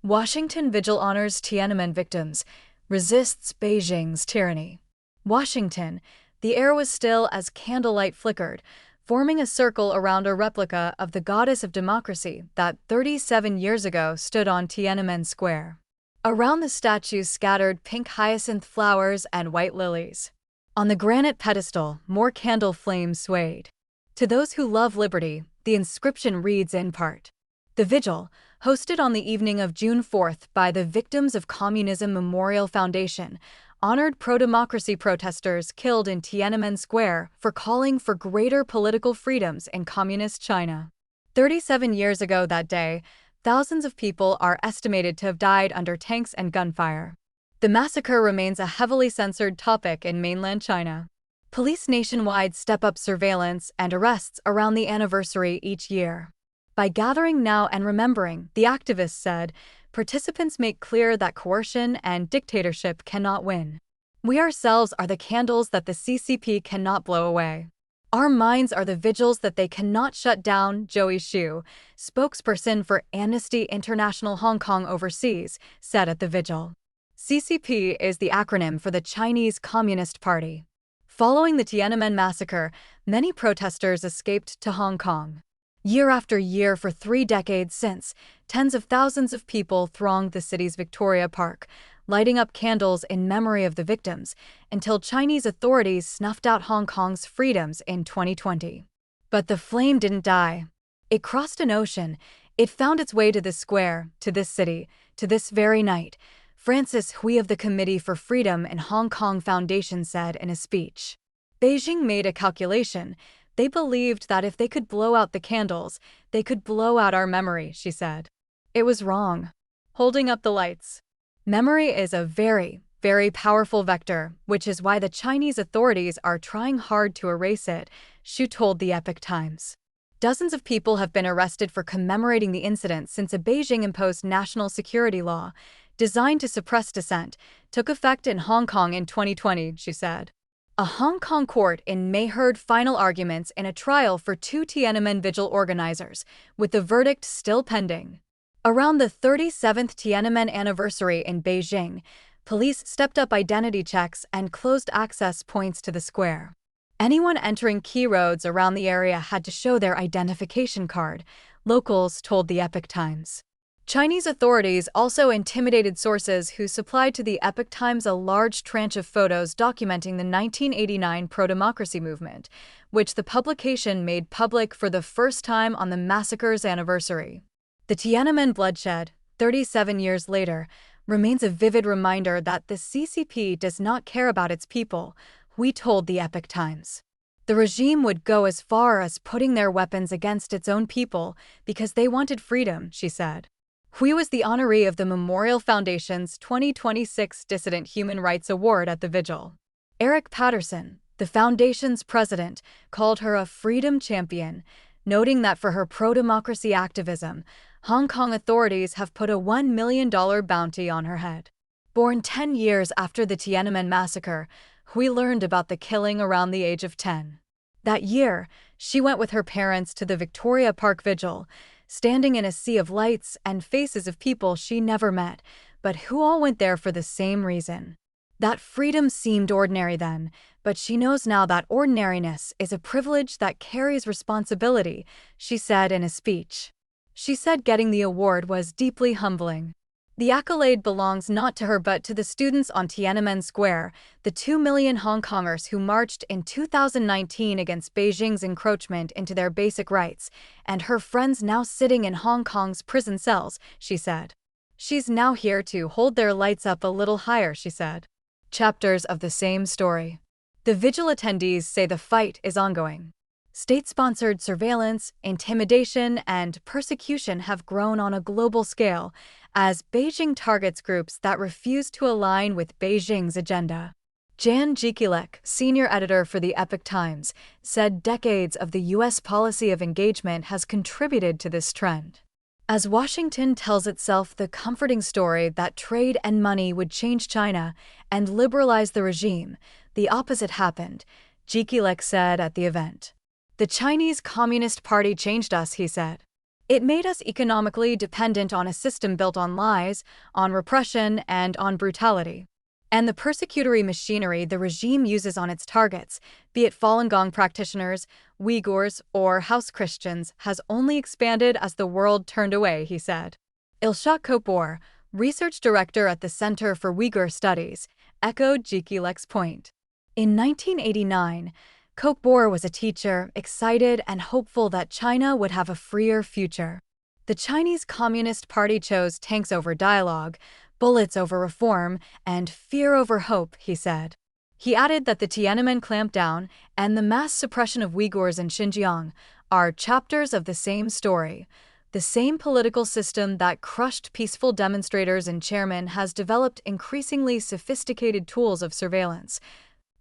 Washington Vigil honors Tiananmen victims, resists Beijing's tyranny. Washington, the air was still as candlelight flickered, forming a circle around a replica of the goddess of democracy that 37 years ago stood on Tiananmen Square. Around the statue scattered pink hyacinth flowers and white lilies. On the granite pedestal, more candle flames swayed. To those who love liberty, the inscription reads in part, "The Vigil, hosted on the evening of June 4th by the Victims of Communism Memorial Foundation, honored pro-democracy protesters killed in Tiananmen Square for calling for greater political freedoms in communist China." 37 years ago that day, thousands of people are estimated to have died under tanks and gunfire. The massacre remains a heavily censored topic in mainland China. Police nationwide step up surveillance and arrests around the anniversary each year. By gathering now and remembering, the activists said, participants make clear that coercion and dictatorship cannot win. We ourselves are the candles that the CCP cannot blow away. Our minds are the vigils that they cannot shut down, Joey Xu, spokesperson for Amnesty International Hong Kong Overseas, said at the vigil. CCP is the acronym for the Chinese Communist Party. Following the Tiananmen massacre, many protesters escaped to Hong Kong. Year after year for 3 decades since, tens of thousands of people thronged the city's Victoria Park, lighting up candles in memory of the victims, until Chinese authorities snuffed out Hong Kong's freedoms in 2020. But the flame didn't die. It crossed an ocean. It found its way to this square, to this city, to this very night, Francis Hui of the Committee for Freedom in Hong Kong Foundation said in a speech. Beijing made a calculation. They believed that if they could blow out the candles, they could blow out our memory, she said. It was wrong. Holding up the lights. Memory is a very, very powerful vector, which is why the Chinese authorities are trying hard to erase it, Xu told the Epoch Times. Dozens of people have been arrested for commemorating the incident since a Beijing-imposed national security law, designed to suppress dissent, took effect in Hong Kong in 2020, she said. A Hong Kong court in May heard final arguments in a trial for 2 Tiananmen Vigil organizers, with the verdict still pending. Around the 37th Tiananmen anniversary in Beijing, police stepped up identity checks and closed access points to the square. Anyone entering key roads around the area had to show their identification card, locals told the Epoch Times. Chinese authorities also intimidated sources who supplied to the Epoch Times a large tranche of photos documenting the 1989 pro-democracy movement, which the publication made public for the first time on the massacre's anniversary. The Tiananmen bloodshed, 37 years later, remains a vivid reminder that the CCP does not care about its people, Hui told the Epoch Times. The regime would go as far as putting their weapons against its own people because they wanted freedom, she said. Hui was the honoree of the Memorial Foundation's 2026 Dissident Human Rights Award at the Vigil. Eric Patterson, the foundation's president, called her a freedom champion, noting that for her pro-democracy activism, Hong Kong authorities have put a $1 million bounty on her head. Born 10 years after the Tiananmen massacre, Hui learned about the killing around the age of 10. That year, she went with her parents to the Victoria Park Vigil, standing in a sea of lights and faces of people she never met, but who all went there for the same reason. That freedom seemed ordinary then, but she knows now that ordinariness is a privilege that carries responsibility, she said in a speech. She said getting the award was deeply humbling. The accolade belongs not to her but to the students on Tiananmen Square, the 2 million Hong Kongers who marched in 2019 against Beijing's encroachment into their basic rights, and her friends now sitting in Hong Kong's prison cells, she said. She's now here to hold their lights up a little higher, she said. Chapters of the same story. The vigil attendees say the fight is ongoing. State-sponsored surveillance, intimidation, and persecution have grown on a global scale as Beijing targets groups that refuse to align with Beijing's agenda. Jan Jekielek, senior editor for the Epoch Times, said decades of the U.S. policy of engagement has contributed to this trend. As Washington tells itself the comforting story that trade and money would change China and liberalize the regime, the opposite happened, Jekielek said at the event. The Chinese Communist Party changed us, he said. It made us economically dependent on a system built on lies, on repression, and on brutality. And the persecutory machinery the regime uses on its targets, be it Falun Gong practitioners, Uyghurs, or House Christians, has only expanded as the world turned away, he said. Ilshak Kopor, research director at the Center for Uyghur Studies, echoed Jikilek's point. In 1989, Kopor was a teacher, excited and hopeful that China would have a freer future. The Chinese Communist Party chose tanks over dialogue, bullets over reform, and fear over hope, he said. He added that the Tiananmen clampdown and the mass suppression of Uyghurs in Xinjiang are chapters of the same story. The same political system that crushed peaceful demonstrators in Tiananmen has developed increasingly sophisticated tools of surveillance,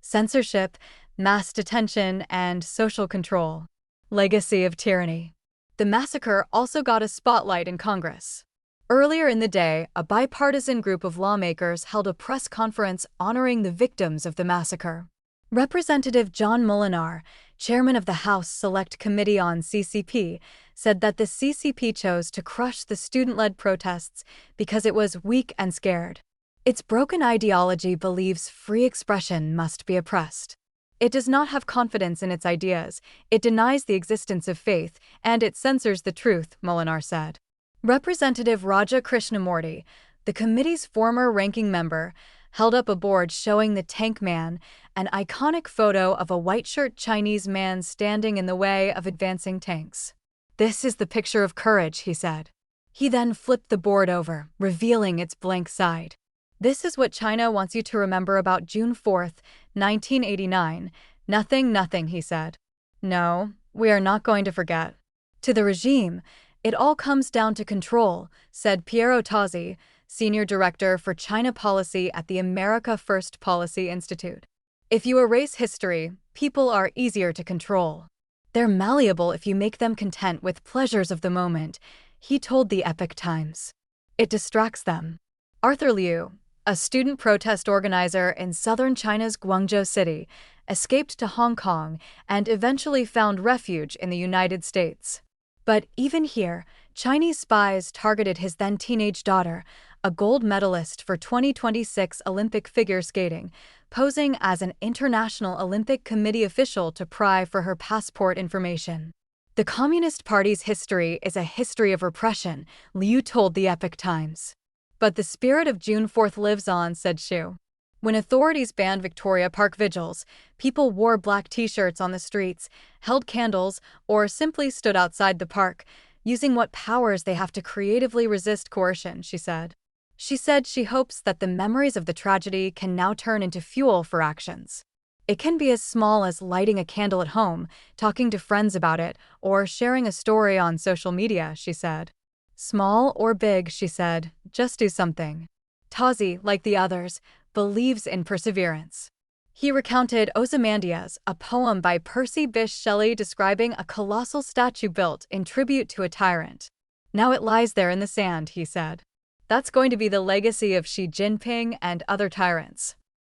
censorship, mass detention, and social control. Legacy of tyranny. The massacre also got a spotlight in Congress. Earlier in the day, a bipartisan group of lawmakers held a press conference honoring the victims of the massacre. Representative John Molinar, chairman of the House Select Committee on CCP, said that the CCP chose to crush the student-led protests because it was weak and scared. Its broken ideology believes free expression must be oppressed. It does not have confidence in its ideas, it denies the existence of faith, and it censors the truth, Molinar said. Representative Raja Krishnamurti, the committee's former ranking member, held up a board showing the Tank Man, an iconic photo of a white-shirt Chinese man standing in the way of advancing tanks. "This is the picture of courage," he said. He then flipped the board over, revealing its blank side. "This is what China wants you to remember about June 4, 1989. Nothing, he said. "No, we are not going to forget." To the regime, it all comes down to control, said Piero Tozzi, senior director for China policy at the America First Policy Institute. "If you erase history, people are easier to control. They're malleable if you make them content with pleasures of the moment," he told the Epoch Times. "It distracts them." Arthur Liu, a student protest organizer in southern China's Guangzhou city, escaped to Hong Kong and eventually found refuge in the United States. But even here, Chinese spies targeted his then-teenage daughter, a gold medalist for 2026 Olympic figure skating, posing as an International Olympic Committee official to pry for her passport information. "The Communist Party's history is a history of repression," Liu told the Epoch Times. "But the spirit of June 4th lives on," said Xu. When authorities banned Victoria Park vigils, people wore black t-shirts on the streets, held candles, or simply stood outside the park, using what powers they have to creatively resist coercion, she said. She said she hopes that the memories of the tragedy can now turn into fuel for actions. It can be as small as lighting a candle at home, talking to friends about it, or sharing a story on social media, she said. Small or big, she said, just do something. Tozzi, like the others, believes in perseverance. He recounted Ozymandias, a poem by Percy Bysshe Shelley describing a colossal statue built in tribute to a tyrant. "Now it lies there in the sand," he said. "That's going to be the legacy of Xi Jinping and other tyrants."